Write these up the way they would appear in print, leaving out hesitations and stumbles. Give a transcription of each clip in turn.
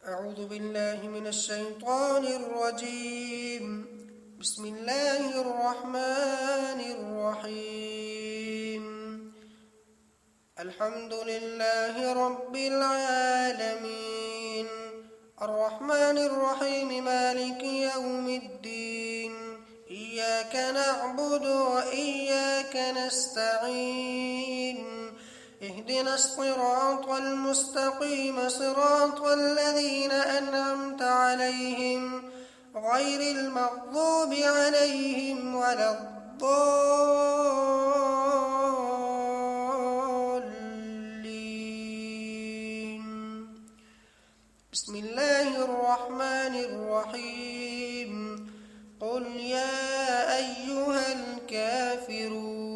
أعوذ بالله من الشيطان الرجيم. بسم الله الرحمن الرحيم. الحمد لله رب العالمين، الرحمن الرحيم، مالك يوم الدين. إياك نعبد وإياك نستعين. اهدنا الصراط المستقيم، صراط الذين أنعمت عليهم غير المغضوب عليهم ولا الضالين. بسم الله الرحمن الرحيم. قل يا أيها الكافرون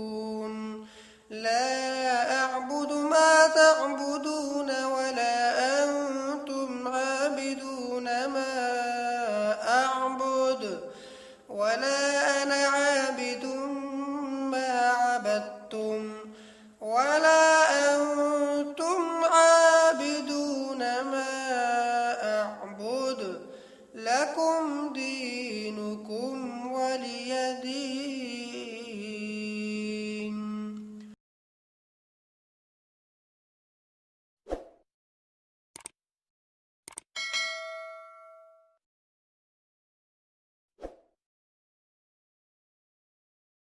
لا أعبد ما تعبدون ولا أنتم عابدون ما أعبد ولا أنا عابد ما عبدتم ولا أنتم عابدون ما أعبد. لكم